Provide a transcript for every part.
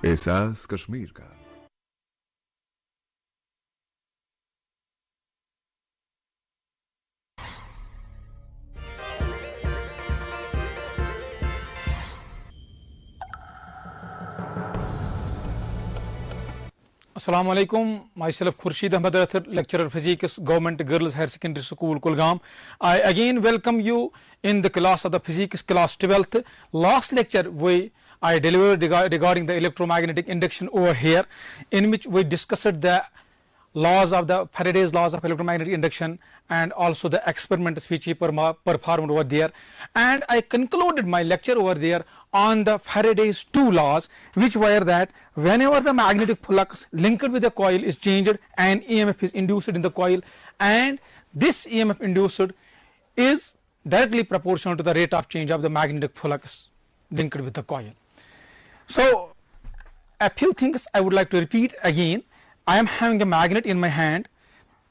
एहसास कश्मीर का। Assalamu alaikum. Myself Khurshid Ahmed Athar, lecturer physics, Government Girls Higher Secondary School, Kulgam. I again welcome you in the class of the physics class 12th. Last lecture I delivered regarding the electromagnetic induction over here, in which we discussed the laws of the Faraday's laws of electromagnetic induction and also the experiments which he performed over there, and I concluded my lecture over there on the Faraday's two laws, which were that whenever the magnetic flux linked with the coil is changed, an EMF is induced in the coil, and this EMF induced is directly proportional to the rate of change of the magnetic flux linked with the coil. So a few things I would like to repeat again. I am having a magnet in my hand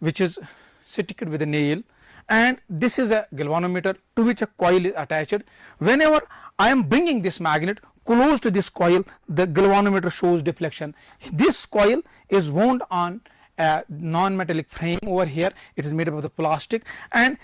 which is sticked with a nail, and this is a galvanometer to which a coil is attached. Whenever I am bringing this magnet close to this coil, the galvanometer shows deflection. This coil is wound on a non-metallic frame over here. It is made up of the plastic, and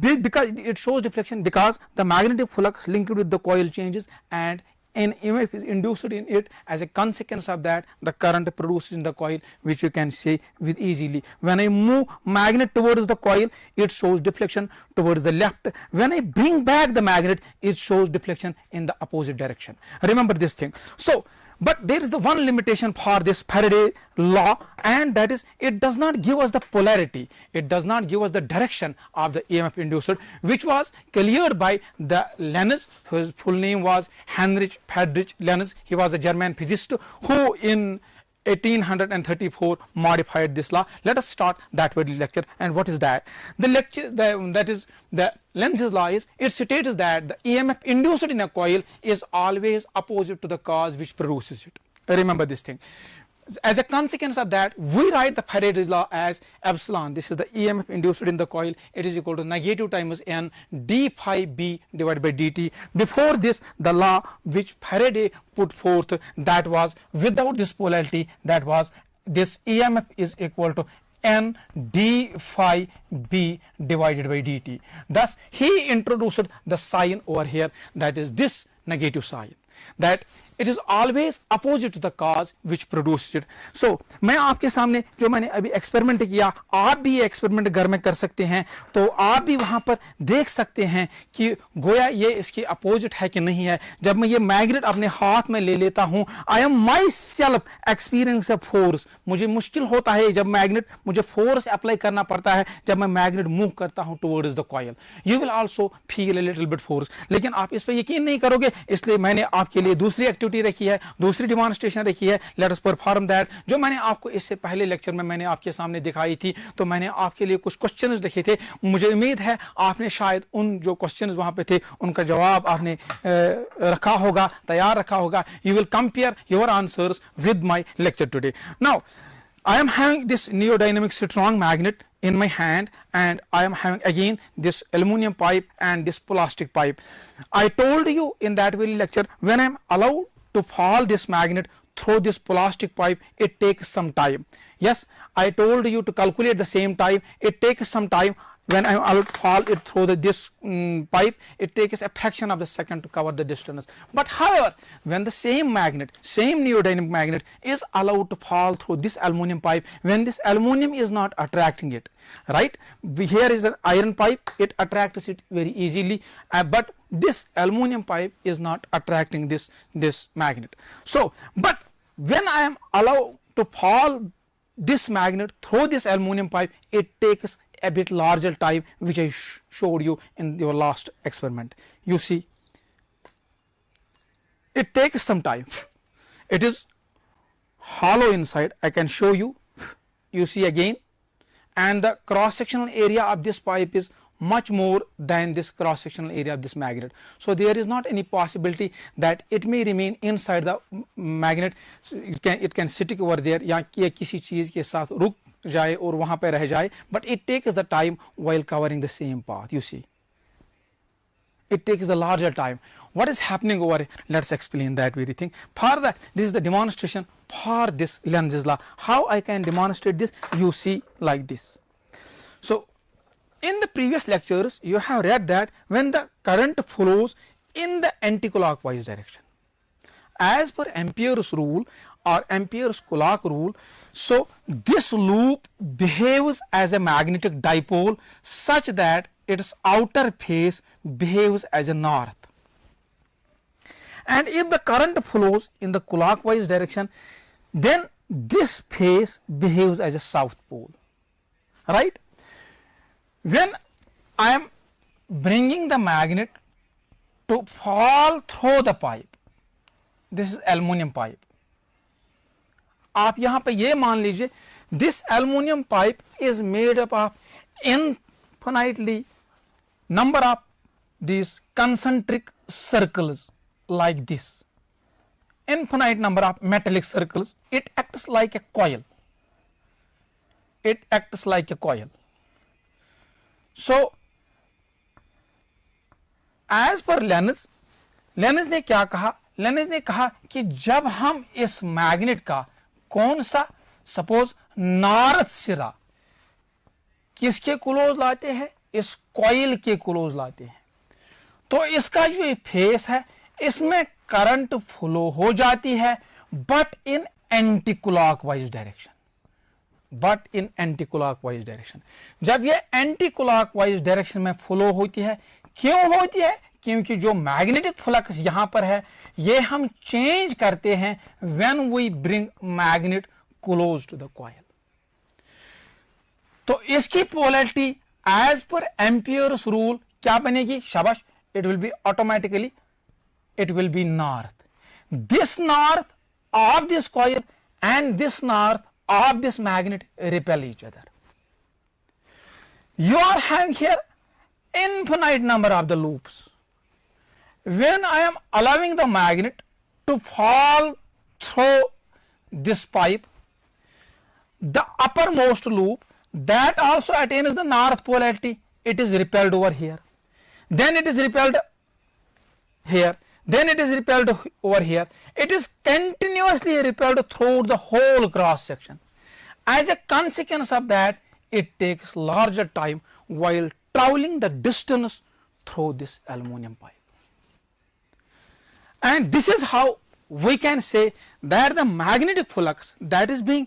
because it shows deflection, because the magnetic flux linked with the coil changes and an EMF is induced in it. As a consequence of that, the current produced in the coil, which you can see with easily. When I move magnet towards the coil, it shows deflection towards the left. When I bring back the magnet, it shows deflection in the opposite direction. Remember this thing. So but there is the one limitation for this Faraday law, and that is it does not give us the polarity, it does not give us the direction of the EMF induced, which was cleared by the Lenz, whose full name was Heinrich Friedrich Lenz. He was a German physicist who in 1834 modified this law. Let us start that very lecture. And what is that? The lecture that is the Lenz's law is, it states that the EMF induced in a coil is always opposite to the cause which produces it. Remember this thing. As a consequence of that, we write the Faraday's law as epsilon. This is the EMF induced in the coil. It is equal to negative times n d phi b divided by dt. Before this, the law which Faraday put forth, that was without this polarity, that was this EMF is equal to n d phi b divided by dt. Thus he introduced the sign over here, that is this negative sign, that it is always opposite to the cause which produced it. So मैं आपके सामने जो मैंने अभी experiment किया, आप भी ये एक्सपेरिमेंट घर में कर सकते हैं, तो आप भी वहां पर देख सकते हैं कि गोया ये इसके अपोजिट है कि नहीं है. जब मैं ये मैग्नेट अपने हाथ में ले लेता हूं, I am my self experience a force. मुझे मुश्किल होता है जब मैग्नेट, मुझे फोर्स अप्लाई करना पड़ता है जब मैं मैग्नेट मूव करता हूं towards the coil. You will also feel a little bit force, लेकिन आप इस पर यकीन नहीं करोगे, इसलिए मैंने आपके लिए दूसरी एक्टिविटी रखी है, दूसरी डिमॉन्स्ट्रेशन रखी है. Let us perform that. जो मैंने आपको इससे पहले लेक्चर में मैंने आपके सामने दिखाई थी, तो मैंने आपके लिए कुछ क्वेश्चंस लिखे थे. मुझे उम्मीद है आपने शायद उन जो क्वेश्चंस वहां पे थे उनका जवाब आपने रखा होगा, तैयार रखा होगा. You will compare your answers with my lecture today. Now I am having this neodynamic strong magnet in my hand, and I am having again this aluminum pipe and this plastic pipe. I told you in that very lecture, when I am allowed to fall this magnet through this plastic pipe, it takes some time. Yes, I told you to calculate the same time. It takes some time. When I am allowed to fall it through this pipe, it takes a fraction of the second to cover the distance. But however, when the same magnet, same neodynamic magnet is allowed to fall through this aluminum pipe, when this aluminum is not attracting it, right? Here is an iron pipe, it attracts it very easily, but this aluminum pipe is not attracting this magnet. So but when I am allowed to fall this magnet through this aluminum pipe, it takes a bit larger time, which I showed you in your last experiment. You see, it takes some time. It is hollow inside. I can show you. You see again, and the cross sectional area of this pipe is much more than this cross sectional area of this magnet. So there is not any possibility that it may remain inside the magnet. It can stick over there, या किसी चीज के साथ रुक जाए और वहां पे रह जाए, but it takes the time while covering the same path. You see, it takes the larger time. What is happening over here? Let's explain that very thing. For that, this is the demonstration for this Lenz's law. How I can demonstrate this? You see like this. So in the previous lectures, you have read that when the current flows in the anti-clockwise direction, as per Ampere's rule or Ampere's clock rule, so this loop behaves as a magnetic dipole such that its outer face behaves as a north. And if the current flows in the clockwise direction, then this face behaves as a south pole, right? When I am bringing the magnet to fall through the pipe, this is aluminum pipe. आप यहाँ पे ये मान लीजिए, this aluminum pipe is made up of infinitely number of these concentric circles like this, infinite number of metallic circles. It acts like a coil. It acts like a coil. So as per Lenz ने क्या कहा? Length ने कहा कि जब हम इस magnet का कौन सा सपोज नॉर्थ सिरा किसके क्लोज लाते हैं? इस कॉइल के क्लोज लाते हैं, तो इसका जो फेस है इसमें करंट फ्लो हो जाती है, but in anti clockwise direction. But in anti clockwise direction. जब ये एंटी क्लॉकवाइज डायरेक्शन में फ्लो होती है, क्यों होती है? क्योंकि जो मैग्नेटिक फ्लक्स यहां पर है ये हम चेंज करते हैं when we bring magnet close to the coil. तो इसकी polarity as per Ampere's rule क्या बनेगी? शाबाश, it will be automatically, it will be north. This north of this coil and this north of this magnet repel each other. You are having here infinite number of the loops. When I am allowing the magnet to fall through this pipe, the uppermost loop that also attains the north polarity, it is repelled over here. Then it is repelled here. Then it is repelled over here. It is continuously repelled through the whole cross section. As a consequence of that, it takes larger time while traveling the distance through this aluminum pipe. And this is how we can say that the magnetic flux that is being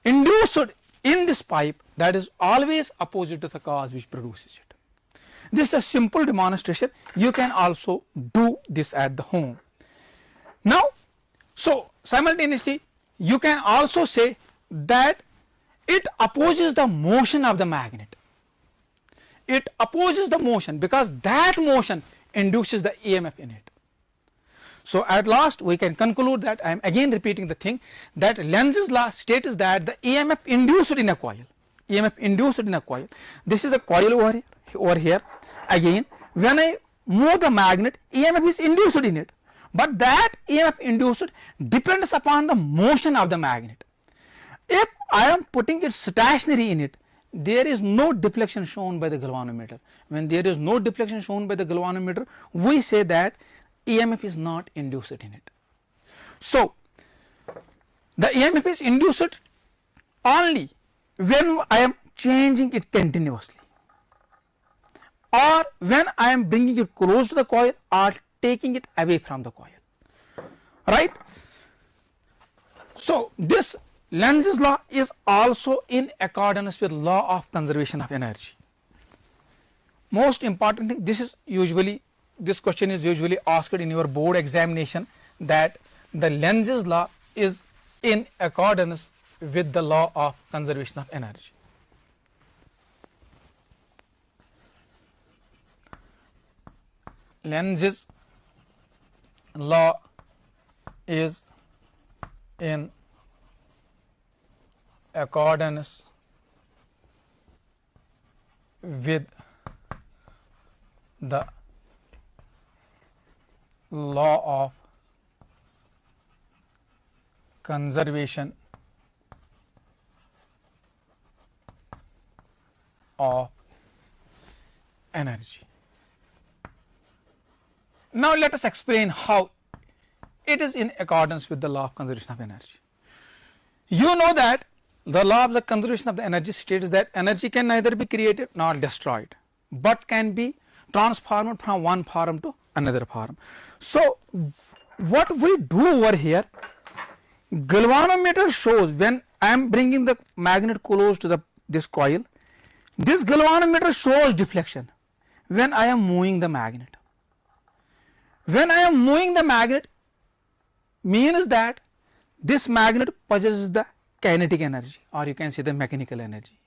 induced in this pipe, that is always opposite to the cause which produces it. This is a simple demonstration. You can also do this at the home. Now, so simultaneously you can also say that it opposes the motion of the magnet. It opposes the motion because that motion induces the EMF in it. So at last we can conclude that, I am again repeating the thing, that Lenz's law states that the EMF induced in a coil, EMF induced in a coil, this is a coil over here. Again, when I move the magnet, EMF is induced in it, but that EMF induced depends upon the motion of the magnet. If I am putting it stationary in it, there is no deflection shown by the galvanometer. When there is no deflection shown by the galvanometer, we say that EMF is not induced in it. So the EMF is induced only when I am changing it continuously, or when I am bringing it close to the coil or taking it away from the coil, right? So this Lenz's law is also in accordance with law of conservation of energy. Most important thing, this question is usually asked in your board examination, that the Lenz's law is in accordance with the law of conservation of energy. Lenz's law is in accordance with the law of conservation of energy. Now let us explain how it is in accordance with the law of conservation of energy. You know that the law of the conservation of the energy states that energy can neither be created nor destroyed, but can be transformed from one form to another form. So what we do over here, galvanometer shows when I am bringing the magnet close to this coil, this galvanometer shows deflection when I am moving the magnet. When I am moving the magnet means that this magnet possesses the kinetic energy or you can say the mechanical energy.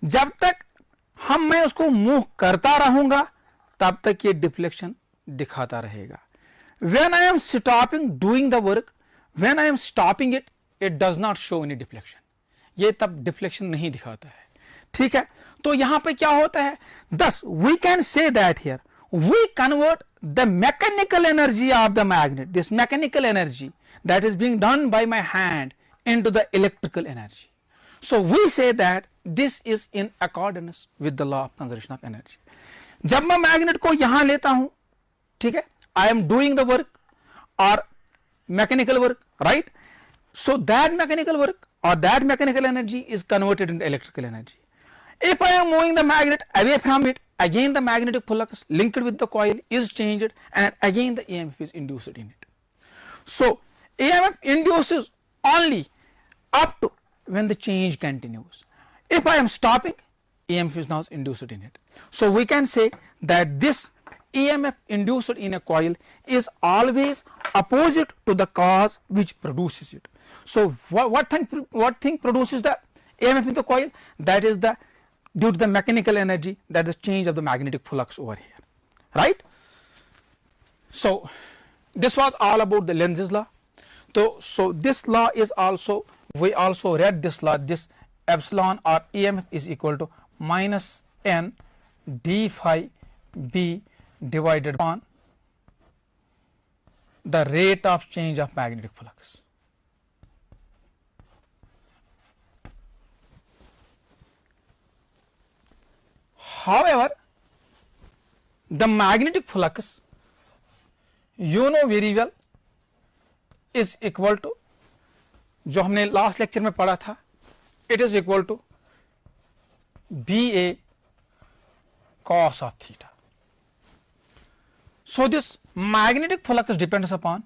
जब तक मैं उसको move करता रहूंगा तब तक ये deflection दिखाता रहेगा. When I am stopping doing the work, when I am stopping it, it does not show any deflection. ये तब डिफ्लेक्शन नहीं दिखाता है. ठीक है, तो यहां पे क्या होता है, thus we can say that here we convert the mechanical energy of the magnet, this mechanical energy that is being done by my hand, into the electrical energy. So we say that this is in accordance with the law of conservation of energy. जब मैं magnet को यहां लेता हूं, ठीक है, I am doing the work or mechanical work, right? So that mechanical work or that mechanical energy is converted into electrical energy. If I am moving the magnet away from it, again the magnetic flux linked with the coil is changed and again the EMF is induced in it. So EMF induces only up to when the change continues. If I am stopping, EMF is now induced in it. So we can say that this EMF induced in a coil is always opposite to the cause which produces it. So what thing produces the EMF in the coil? That is the due to the mechanical energy, that is change of the magnetic flux over here, right? So this was all about the Lenz's law. So this law is also, we also read this law, this epsilon or EMF is equal to minus n d phi b divided upon the rate of change of magnetic flux. However, the magnetic flux, you know very well, is equal to, जो हमने last lecture में पढ़ा था, it is equal to BA cos of theta. So this magnetic flux depends upon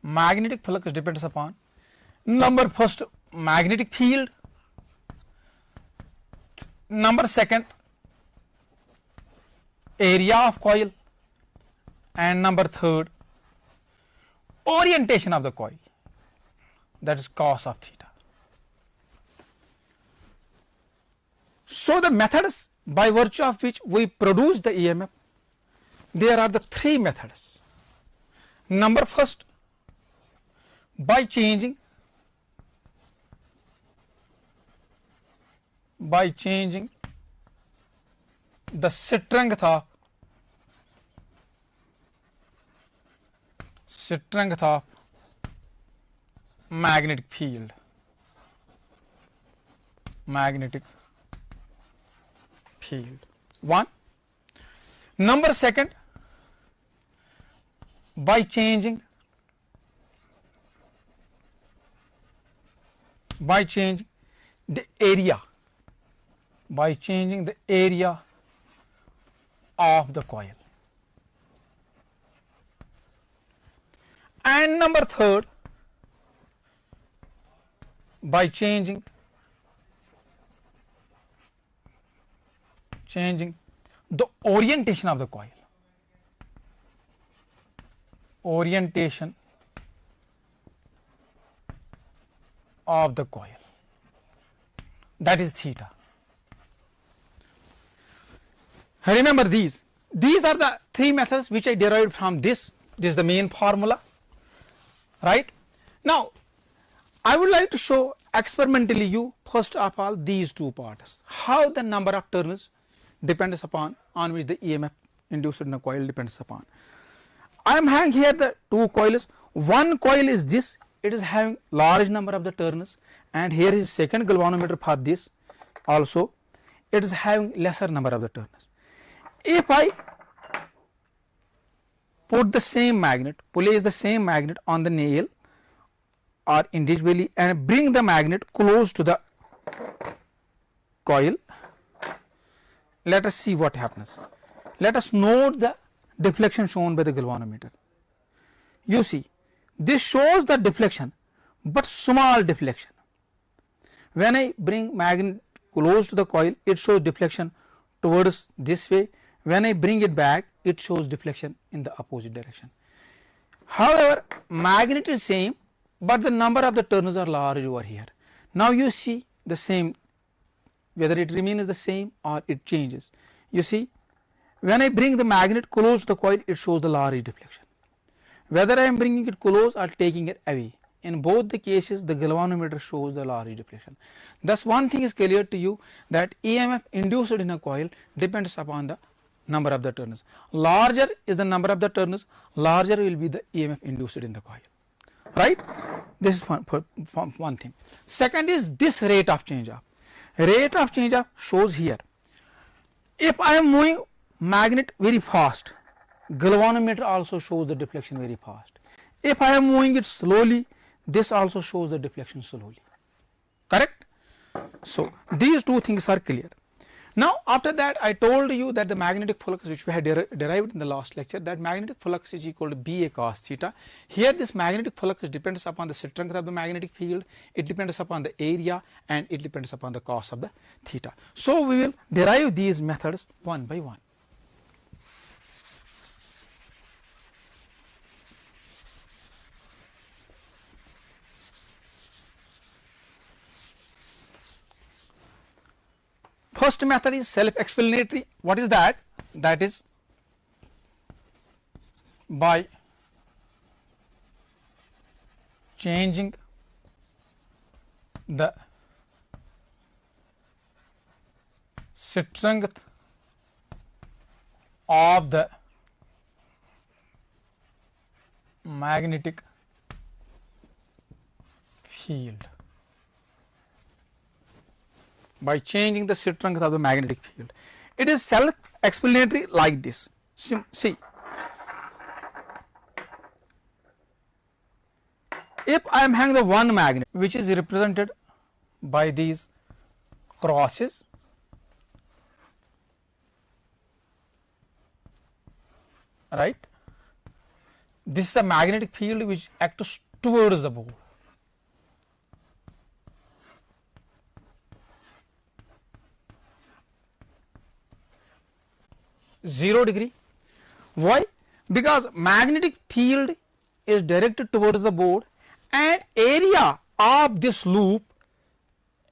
number first magnetic field, number second area of coil, and number third orientation of the coil, that is cos of theta. So the methods by virtue of which we produce the EMF, there are the three methods. Number first, by changing the strength of magnetic field, one. Number second, by changing the area, of the coil, and number third, by changing the orientation of the coil, that is theta. Remember these are the three methods which I derived from this is the main formula, right? Now I would like to show experimentally you first of all these two parts, how the number of turns depends upon on which the EMF induced in a coil depends upon. I am having here the two coils. One coil is this, it is having large number of the turns, and here is second galvanometer for this also, it is having lesser number of the turns. If I put the same magnet, place the same magnet on the nail or individually and bring the magnet close to the coil. Let us see what happens. Let us note the deflection shown by the galvanometer. You see, this shows the deflection, but small deflection. When I bring magnet close to the coil, it shows deflection towards this way. When I bring it back, it shows deflection in the opposite direction. However, magnet is same, but the number of the turns are large over here. Now you see the same, whether it remains the same or it changes. You see, when I bring the magnet close to the coil, it shows the large deflection. Whether I am bringing it close or taking it away, in both the cases the galvanometer shows the large deflection. Thus one thing is clear to you, that EMF induced in a coil depends upon the number of the turns. Larger is the number of the turns, larger will be the EMF induced in the coil, right. This is one thing. Second is this rate of change up. Rate of change up shows here. If I am moving magnet very fast, galvanometer also shows the deflection very fast. If I am moving it slowly, this also shows the deflection slowly, correct. So these two things are clear. Now after that, I told you that the magnetic flux which we had derived in the last lecture, that magnetic flux is equal to BA cos theta. Here this magnetic flux depends upon the strength of the magnetic field, it depends upon the area, and it depends upon the cos of the theta. So we will derive these methods one by one. First method is self-explanatory. What is that? That is by changing the strength of the magnetic field. By changing the strength of the magnetic field. It is self-explanatory like this. See, if I am having the one magnet which is represented by these crosses, right, this is a magnetic field which acts towards the ball. 0 degree. Why? Because magnetic field is directed towards the board and area of this loop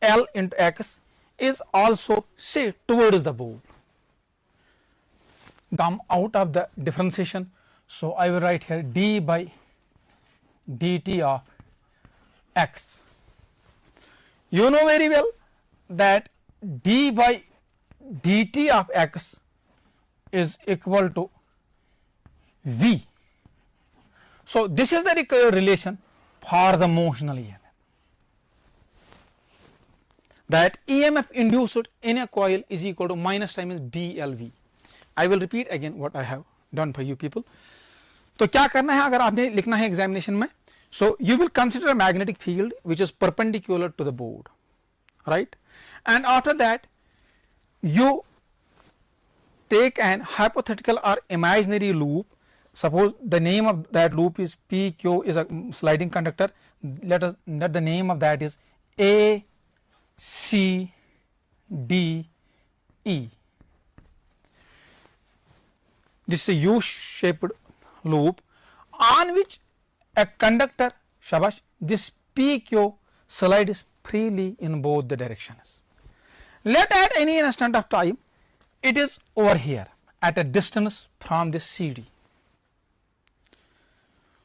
L into X is also say towards the board. Come out of the differentiation. So I will write here d by dt of x. You know very well that d by dt of x is equal to v. So this is the relation for the motional EMF, that EMF induced in a coil is equal to minus times BLV. I will repeat again what I have done for you people. तो क्या करना है अगर आपने लिखना है examination में, so you will consider a magnetic field which is perpendicular to the board, right, and after that you take an hypothetical or imaginary loop. Suppose the name of that loop is PQ is a sliding conductor. Let the name of that is A C D E. This is a U-shaped loop on which a conductor, shabash, this PQ slides freely in both the directions. Let at any instant of time it is over here at a distance from this CD.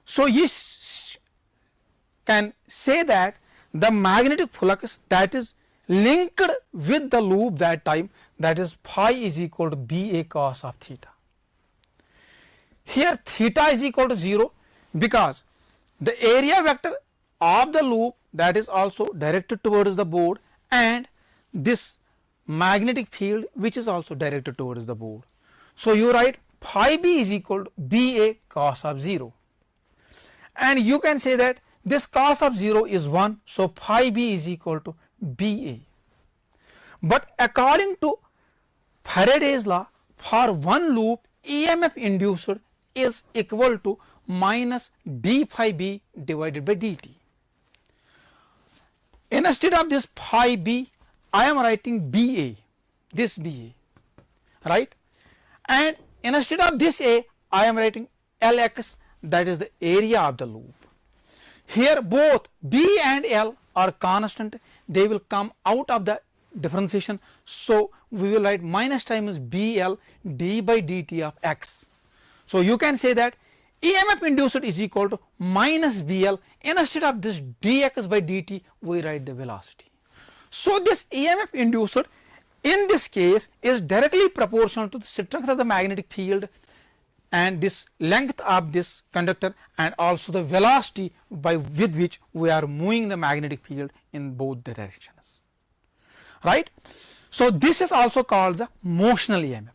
So you can say that the magnetic flux that is linked with the loop that time, that is phi is equal to BA cos of theta. Here theta is equal to 0 because the area vector of the loop that is also directed towards the board and this magnetic field which is also directed towards the board. So you write phi b is equal to BA cos of 0, and you can say that this cos of 0 is 1, so phi b is equal to BA. But according to Faraday's law, for one loop EMF induced is equal to minus d phi b divided by dt. Instead of this phi b, I am writing BA, this BA, right? And instead of this A, I am writing Lx, that is the area of the loop. Here both B and L are constant, they will come out of the differentiation, so we will write minus times BL d by dt of x. So you can say that EMF induced is equal to minus BL, instead of this dx by dt we write the velocity. So this EMF induced in this case is directly proportional to the strength of the magnetic field and this length of this conductor and also the velocity with which we are moving the magnetic field in both directions, right? So this is also called the motional EMF.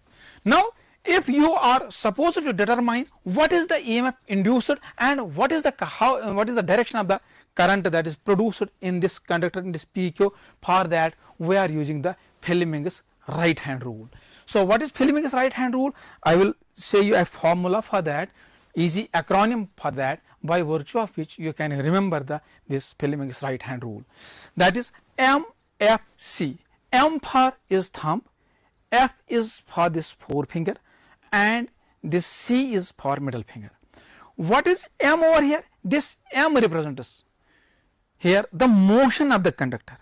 Now if you are supposed to determine what is the EMF induced and what is the direction of the current that is produced in this conductor, in this PQ, for that we are using the Fleming's right hand rule. So what is Fleming's right hand rule? I will say you a formula for that, easy acronym for that, by virtue of which you can remember this Fleming's right hand rule. That is MFC. M for is thumb, F is for this forefinger, and this C is for middle finger. What is M over here? This M represents here the motion of the conductor.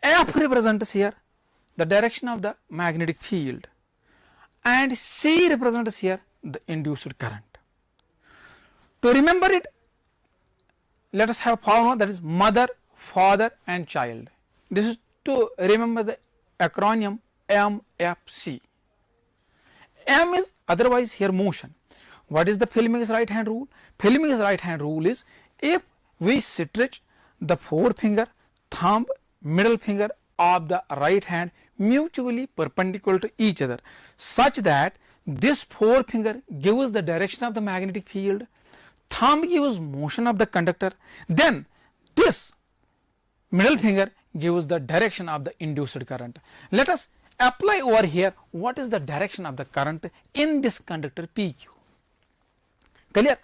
F represents here the direction of the magnetic field, and C represents here the induced current. To remember it, let us have formula, that is mother, father and child. This is to remember the acronym MFC. M is otherwise here motion. What is the Fleming's right hand rule? Fleming's right hand rule is if we stretch the forefinger, thumb, middle finger of the right hand mutually perpendicular to each other, such that this forefinger gives the direction of the magnetic field, thumb gives motion of the conductor, then this middle finger gives the direction of the induced current. Let us apply over here what is the direction of the current in this conductor PQ. Clear?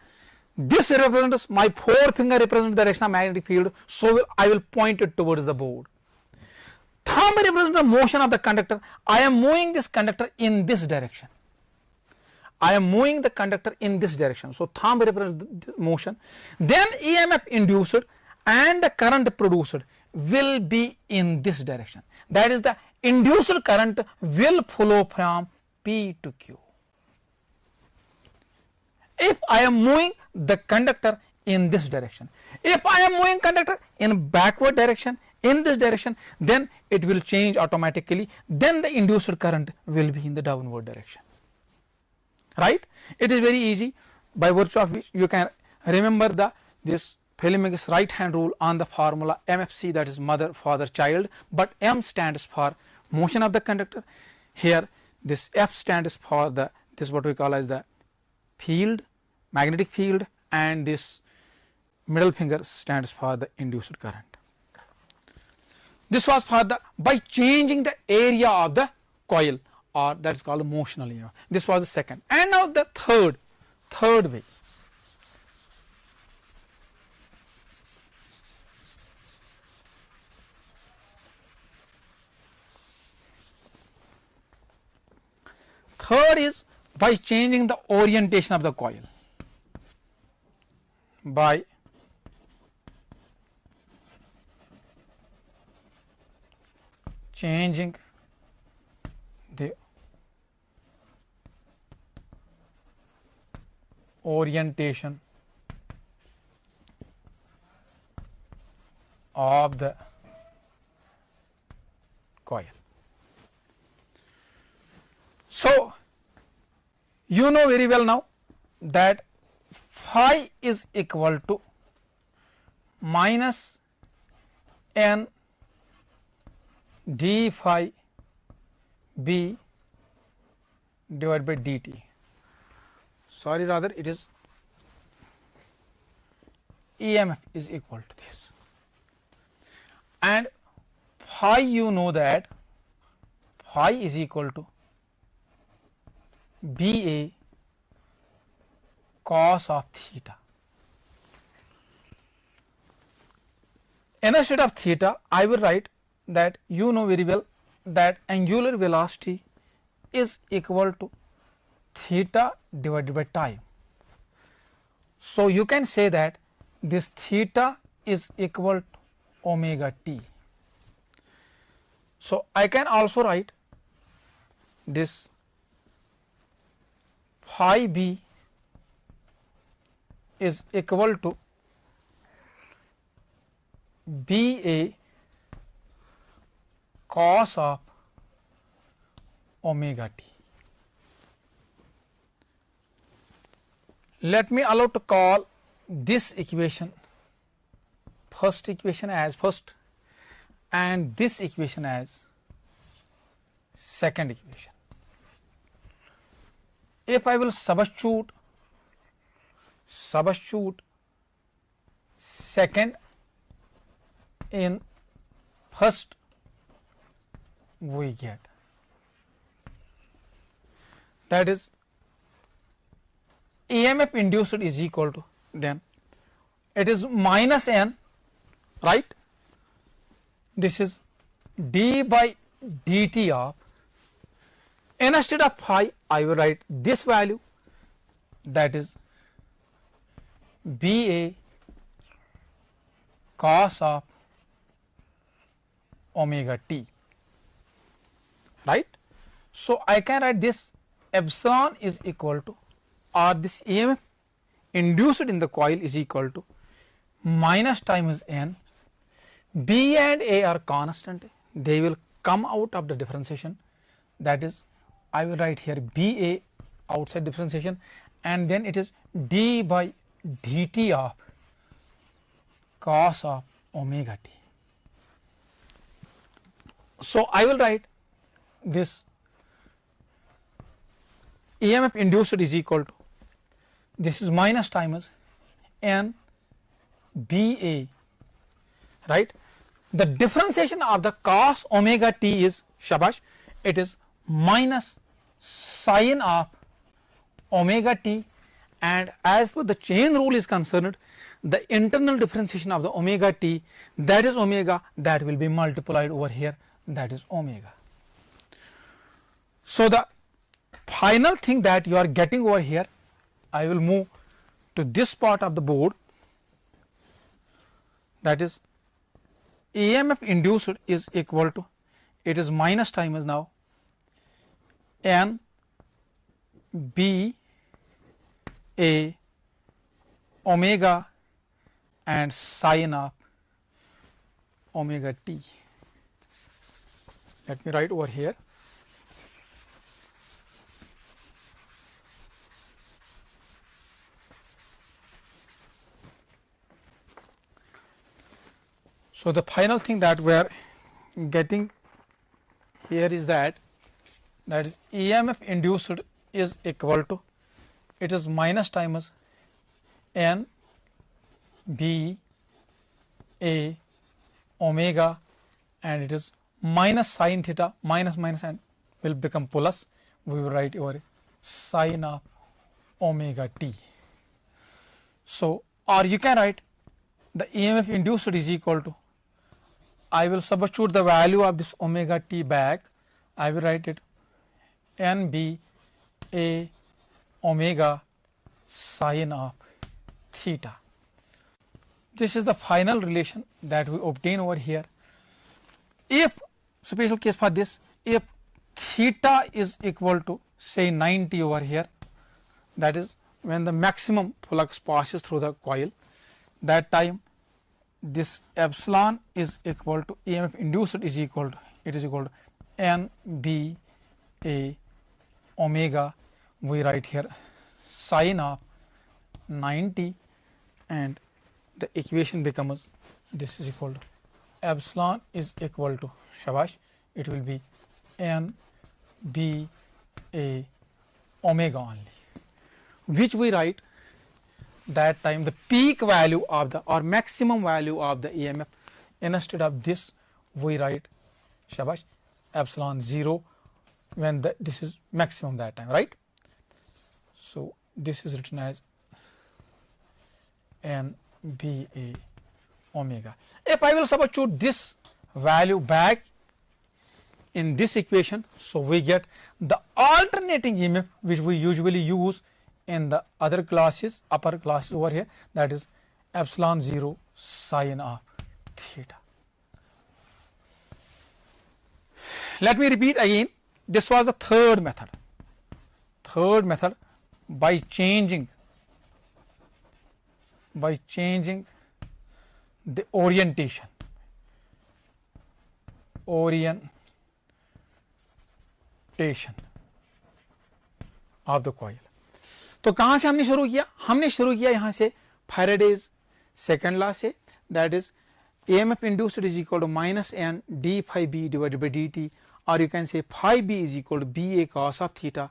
This represents, my forefinger represents the direction of magnetic field, so I will point it towards the board. Thumb represents the motion of the conductor. I am moving this conductor in this direction. I am moving the conductor in this direction. So thumb represents the motion. Then EMF induced and the current produced will be in this direction. That is, the induced current will flow from P to Q. If I am moving the conductor in this direction, if I am moving conductor in backward direction, in this direction, then it will change automatically, then the induced current will be in the downward direction, right? It is very easy, by virtue of which you can remember this Fleming's right hand rule on the formula MFC, that is mother, father, child, but M stands for motion of the conductor. Here this F stands for this what we call as the field, magnetic field, and this middle finger stands for the induced current. This was for by changing the area of the coil, or that is called the motional EMF. This was the second. And now the third way. Third is by changing the orientation of the coil. By changing the orientation of the coil. So you know very well now that phi is equal to minus n d phi b divided by dt. Sorry, rather it is EMF is equal to this, and phi, you know that phi is equal to BA cos of theta. Instead of theta, I will write that you know very well that angular velocity is equal to theta divided by time. So, you can say that this theta is equal to omega t. So, I can also write this phi b is equal to BA cos of omega t. Let me allow to call this equation first equation as first and this equation as second equation. If I will substitute second in first, we get that is EMF induced is equal to, then it is minus n, right. This is d by dt of, instead of phi I will write this value, that is BA cos of omega t, right. So, I can write this epsilon is equal to, or this EMF induced in the coil is equal to minus times n. B and A are constant, they will come out of the differentiation, that is I will write here BA outside differentiation, and then it is d by dt of cos of omega t. So, I will write this EMF induced is equal to, this is minus times n BA, right. The differentiation of the cos omega t is, shabash, it is minus sine of omega t, and as per the chain rule is concerned, the internal differentiation of the omega t, that is omega, that will be multiplied over here, that is omega. So, the final thing that you are getting over here, I will move to this part of the board, that is EMF induced is equal to, it is minus times now n B A omega and sine of omega t. Let me write over here. So, the final thing that we are getting here is that is EMF induced is equal to, it is minus times n B A omega, and it is minus sine theta, minus and will become plus, we will write over sine of omega t. So, or you can write the EMF induced is equal to, I will substitute the value of this omega t back, I will write it n B A omega sine of theta. This is the final relation that we obtain over here. If special case for this, if theta is equal to say 90 over here, that is when the maximum flux passes through the coil, that time this epsilon is equal to EMF induced is equal to, it is equal to n B A omega, we write here sine of 90, and the equation becomes, this is equal to epsilon is equal to, shabash, it will be n B A omega only, which we write that time the peak value of the or maximum value of the EMF. Instead of this we write shabash epsilon 0 when this is maximum that time, right. So this is written as NBA omega. If I will substitute this value back in this equation, so we get the alternating EMF which we usually use in the other classes, upper classes over here, that is epsilon 0 sine of theta. Let me repeat again, this was the third method. Third method, by changing the orientation of the coil. तो कहाँ से हमने शुरू किया? हमने शुरू किया यहाँ से Faraday's second law से, that is EMF induced is equal to minus n d phi b divided by dt, or you can say phi b is equal to ba cos of theta,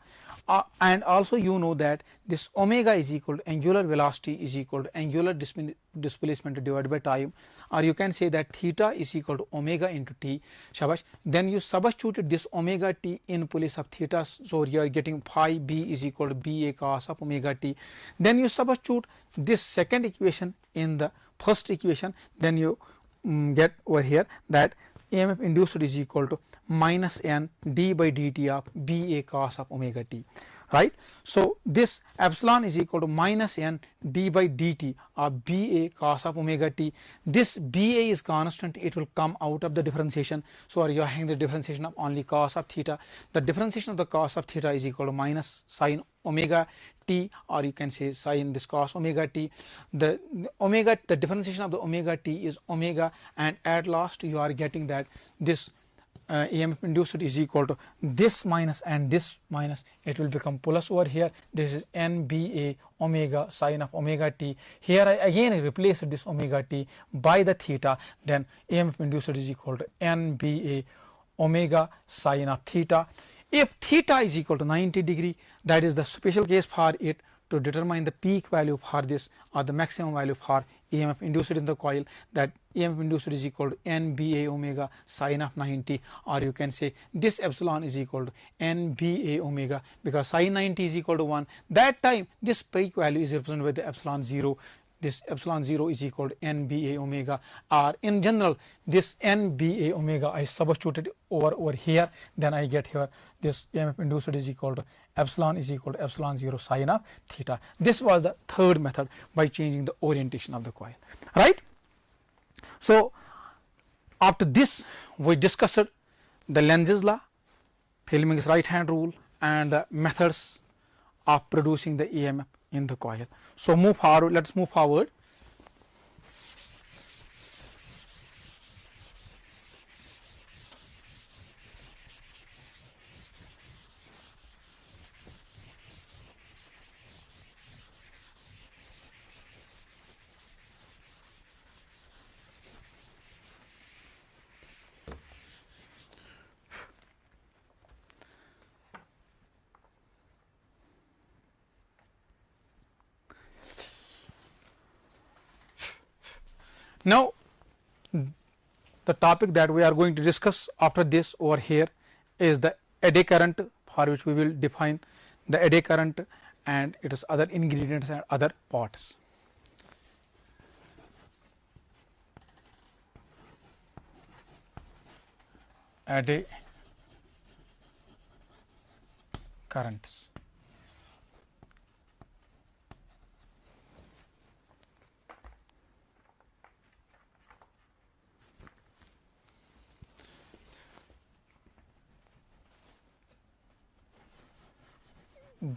and also you know that this omega is equal to angular velocity is equal to angular displacement divided by time, or you can say that theta is equal to omega into t. Shabash. Then you substituted this omega t in place of theta, so you are getting phi b is equal to ba cos of omega t. Then you substitute this second equation in the first equation, then you get over here that EMF induced is equal to minus n d by dt of ba cos of omega t, right. So this epsilon is equal to minus n d by dt of ba cos of omega t. This ba is constant, it will come out of the differentiation, so you are having the differentiation of only cos of theta. The differentiation of the cos of theta is equal to minus sine omega t, or you can say sine this cos omega t. The differentiation of the omega t is omega, and at last you are getting that this EMF induced is equal to this minus and this minus, it will become plus over here. This is NBA omega sine of omega t. Here I again replace this omega t by the theta, then EMF induced is equal to NBA omega sine of theta. If theta is equal to 90 degree, that is the special case for it to determine the peak value for this or the maximum value for EMF induced in the coil, that EMF induced is equal to NBA omega sine of 90, or you can say this epsilon is equal to NBA omega, because sine 90 is equal to 1. That time this peak value is represented by the epsilon 0. This epsilon 0 is equal to NBA omega, or in general this NBA omega I substituted over here, then I get here this EMF induced is equal to epsilon 0 sine of theta. This was the third method by changing the orientation of the coil, right. So after this we discussed the Lenz's law, Fleming's right hand rule, and the methods of producing the EMF in the coil. So move forward, let us move forward. Now the topic that we are going to discuss after this over here is the eddy current, for which we will define the eddy current and its other ingredients and other parts. Eddy currents.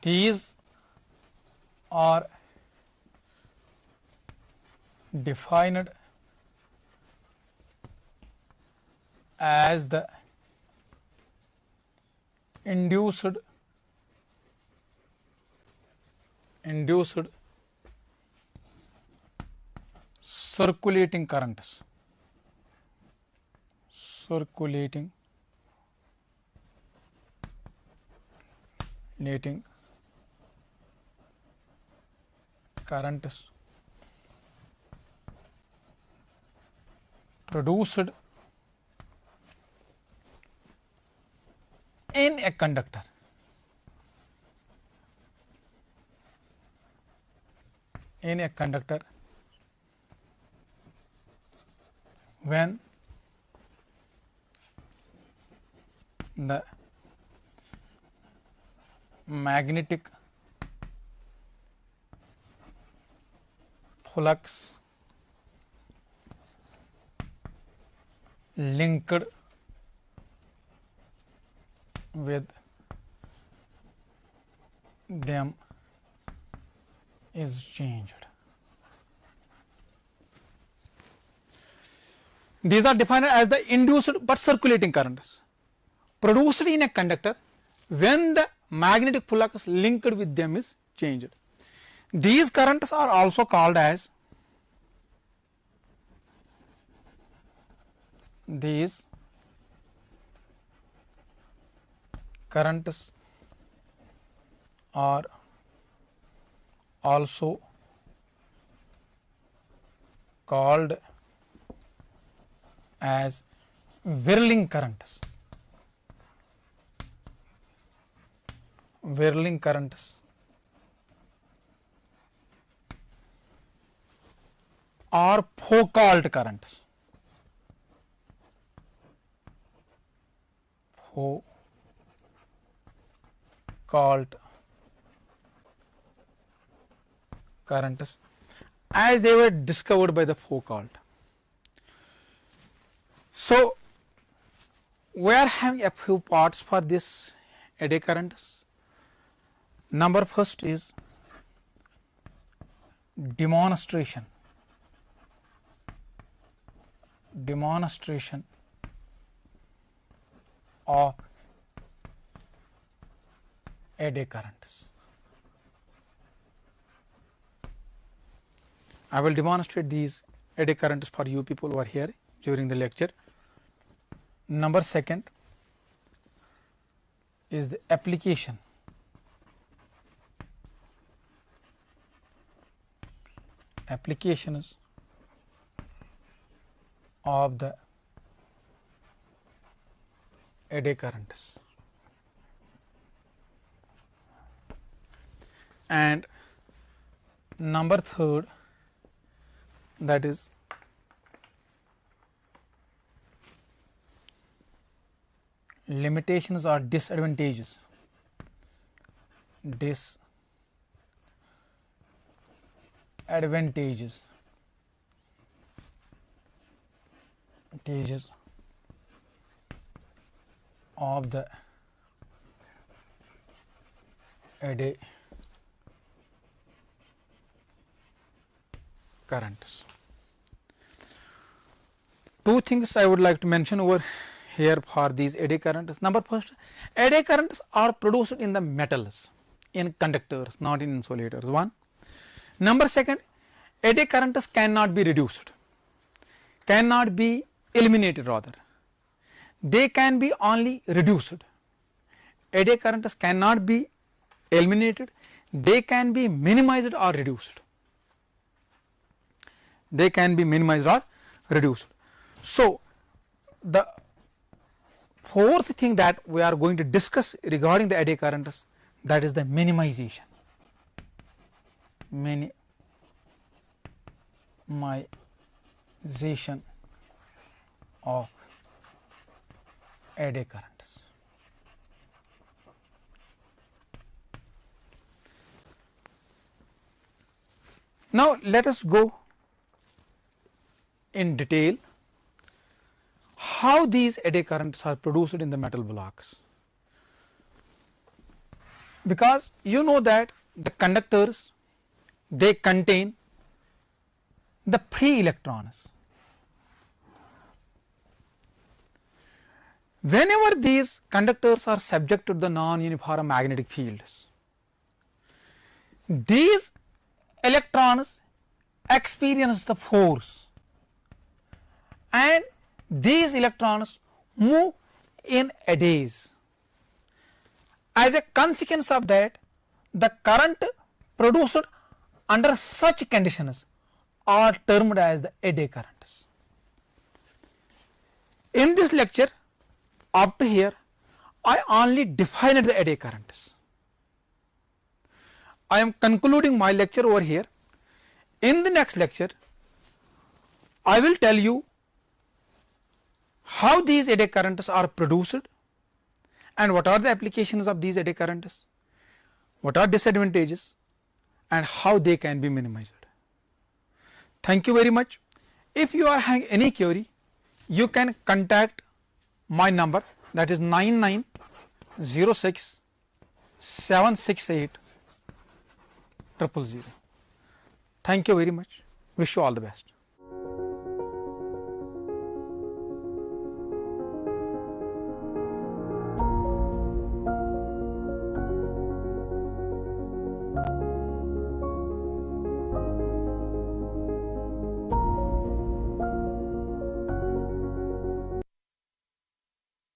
These are defined as the induced circulating currents, circulating currents produced in a conductor when the magnetic flux linked with them is changed. These are defined as the induced but circulating currents produced in a conductor when the magnetic flux linked with them is changed. These currents are also called as these currents are also called as whirling currents. Whirling currents or Foucault currents. Foucault currents as they were discovered by the Foucault. So, we are having a few parts for this eddy currents. Number first is demonstration of eddy currents. I will demonstrate these eddy currents for you people who are here during the lecture. Number second is the applications of the eddy currents. And number third, that is limitations or disadvantages of the eddy currents. Two things I would like to mention over here for these eddy currents. Number first, eddy currents are produced in the metals, in conductors, not in insulators. One. Number second, eddy currents cannot be reduced, cannot be eliminated rather. They can be only reduced. Eddy currents cannot be eliminated, they can be minimized or reduced. They can be minimized or reduced. So, the fourth thing that we are going to discuss regarding the eddy currents, that is the minimization. Minimization of eddy currents. Now, let us go in detail how these eddy currents are produced in the metal blocks, because you know that the conductors, they contain the free electrons. Whenever these conductors are subject to the non-uniform magnetic fields, these electrons experience the force and these electrons move in eddies. As a consequence of that, the current produced under such conditions are termed as the eddy currents. In this lecture up to here I only defined the eddy currents. I am concluding my lecture over here. In the next lecture I will tell you how these eddy currents are produced and what are the applications of these eddy currents, what are disadvantages and how they can be minimized. Thank you very much. If you are having any query, you can contact my number, that is 9906 768 000. Thank you very much. Wish you all the best.